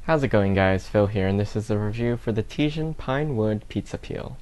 How's it going, guys? Phil here, and this is a review for the Tesion Pine Wood Pizza Peel.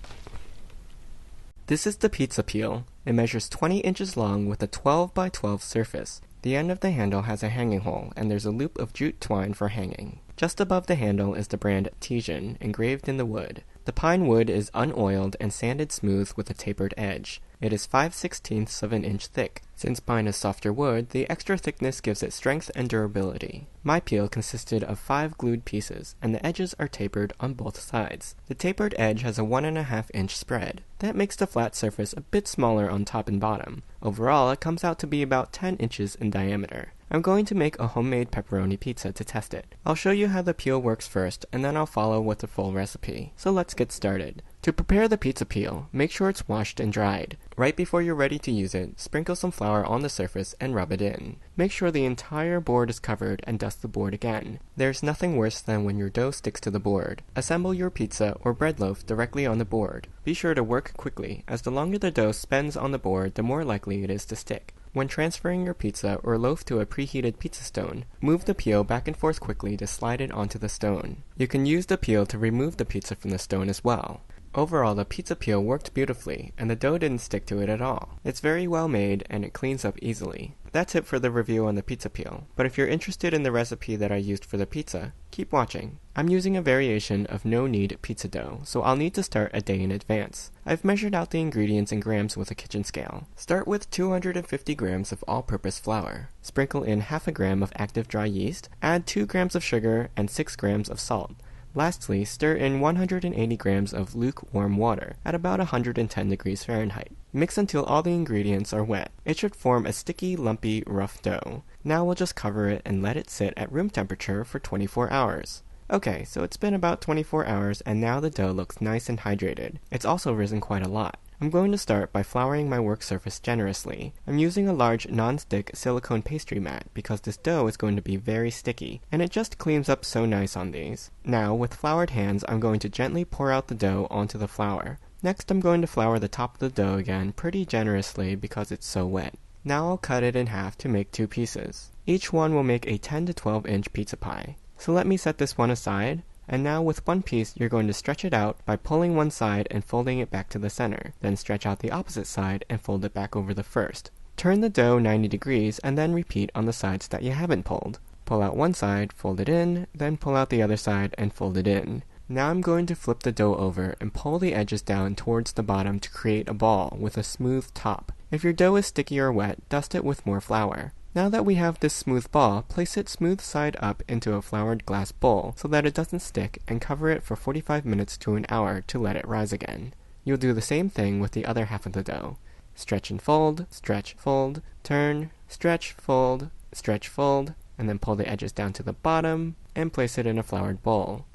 This is the pizza peel. It measures 20 inches long with a 12 by 12 surface. The end of the handle has a hanging hole, and there's a loop of jute twine for hanging. Just above the handle is the brand Tesion, engraved in the wood. The pine wood is unoiled and sanded smooth with a tapered edge. It is 5/16 of an inch thick. Since pine is softer wood, the extra thickness gives it strength and durability. My peel consisted of 5 glued pieces, and the edges are tapered on both sides. The tapered edge has a 1.5 inch spread. That makes the flat surface a bit smaller on top and bottom. Overall, it comes out to be about 10 inches in diameter. I'm going to make a homemade pepperoni pizza to test it. I'll show you how the peel works first, and then I'll follow with the full recipe. So let's get started. To prepare the pizza peel, make sure it's washed and dried. Right before you're ready to use it, sprinkle some flour on the surface and rub it in. Make sure the entire board is covered and dust the board again. There's nothing worse than when your dough sticks to the board. Assemble your pizza or bread loaf directly on the board. Be sure to work quickly, as the longer the dough spends on the board, the more likely it is to stick. When transferring your pizza or loaf to a preheated pizza stone, move the peel back and forth quickly to slide it onto the stone. You can use the peel to remove the pizza from the stone as well. Overall, the pizza peel worked beautifully, and the dough didn't stick to it at all. It's very well made, and it cleans up easily. That's it for the review on the pizza peel, but if you're interested in the recipe that I used for the pizza, keep watching. I'm using a variation of no-knead pizza dough, so I'll need to start a day in advance. I've measured out the ingredients in grams with a kitchen scale. Start with 250 grams of all-purpose flour. Sprinkle in half a gram of active dry yeast, add 2 grams of sugar and 6 grams of salt. Lastly, stir in 180 grams of lukewarm water at about 110 degrees Fahrenheit. Mix until all the ingredients are wet. It should form a sticky, lumpy, rough dough. Now we'll just cover it and let it sit at room temperature for 24 hours. Okay, so it's been about 24 hours and now the dough looks nice and hydrated. It's also risen quite a lot. I'm going to start by flouring my work surface generously. I'm using a large non-stick silicone pastry mat because this dough is going to be very sticky, and it just cleans up so nice on these. Now, with floured hands, I'm going to gently pour out the dough onto the flour. Next, I'm going to flour the top of the dough again pretty generously because it's so wet. Now I'll cut it in half to make 2 pieces. Each one will make a 10 to 12 inch pizza pie. So let me set this one aside. And now with one piece, you're going to stretch it out by pulling one side and folding it back to the center. Then stretch out the opposite side and fold it back over the first. Turn the dough 90 degrees and then repeat on the sides that you haven't pulled. Pull out one side, fold it in, then pull out the other side and fold it in. Now I'm going to flip the dough over and pull the edges down towards the bottom to create a ball with a smooth top. If your dough is sticky or wet, dust it with more flour. Now that we have this smooth ball, place it smooth side up into a floured glass bowl so that it doesn't stick and cover it for 45 minutes to an hour to let it rise again. You'll do the same thing with the other half of the dough. Stretch and fold, stretch, fold, turn, stretch, fold, and then pull the edges down to the bottom and place it in a floured bowl.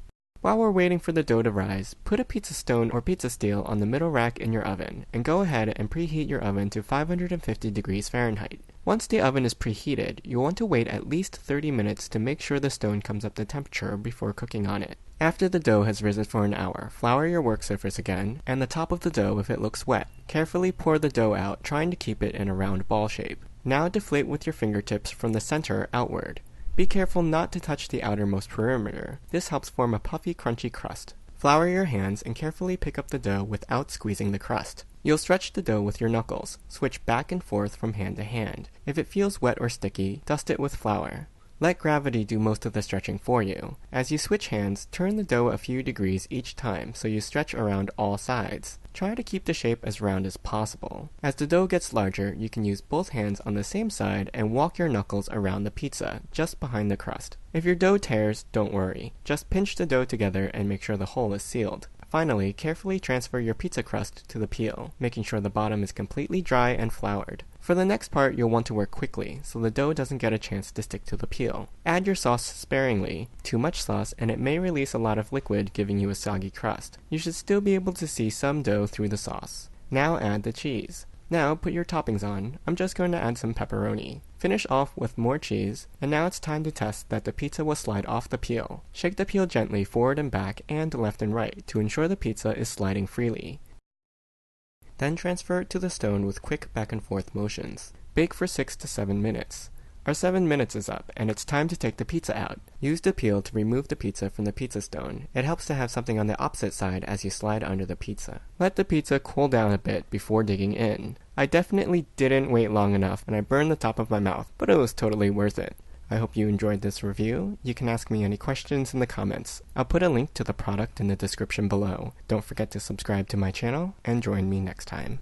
While we're waiting for the dough to rise, put a pizza stone or pizza steel on the middle rack in your oven, and go ahead and preheat your oven to 550 degrees Fahrenheit. Once the oven is preheated, you'll want to wait at least 30 minutes to make sure the stone comes up to temperature before cooking on it. After the dough has risen for an hour, flour your work surface again, and the top of the dough if it looks wet. Carefully pour the dough out, trying to keep it in a round ball shape. Now deflate with your fingertips from the center outward. Be careful not to touch the outermost perimeter. This helps form a puffy, crunchy crust. Flour your hands and carefully pick up the dough without squeezing the crust. You'll stretch the dough with your knuckles. Switch back and forth from hand to hand. If it feels wet or sticky, dust it with flour. Let gravity do most of the stretching for you. As you switch hands, turn the dough a few degrees each time so you stretch around all sides. Try to keep the shape as round as possible. As the dough gets larger, you can use both hands on the same side and walk your knuckles around the pizza, just behind the crust. If your dough tears, don't worry. Just pinch the dough together and make sure the hole is sealed. Finally, carefully transfer your pizza crust to the peel, making sure the bottom is completely dry and floured. For the next part, you'll want to work quickly, so the dough doesn't get a chance to stick to the peel. Add your sauce sparingly. Too much sauce and it may release a lot of liquid, giving you a soggy crust. You should still be able to see some dough through the sauce. Now add the cheese. Now put your toppings on. I'm just going to add some pepperoni. Finish off with more cheese, and now it's time to test that the pizza will slide off the peel. Shake the peel gently forward and back and left and right to ensure the pizza is sliding freely. Then transfer it to the stone with quick back and forth motions. Bake for 6 to 7 minutes. Our 7 minutes is up, and it's time to take the pizza out. Use the peel to remove the pizza from the pizza stone. It helps to have something on the opposite side as you slide under the pizza. Let the pizza cool down a bit before digging in. I definitely didn't wait long enough, and I burned the top of my mouth, but it was totally worth it. I hope you enjoyed this review. You can ask me any questions in the comments. I'll put a link to the product in the description below. Don't forget to subscribe to my channel, and join me next time.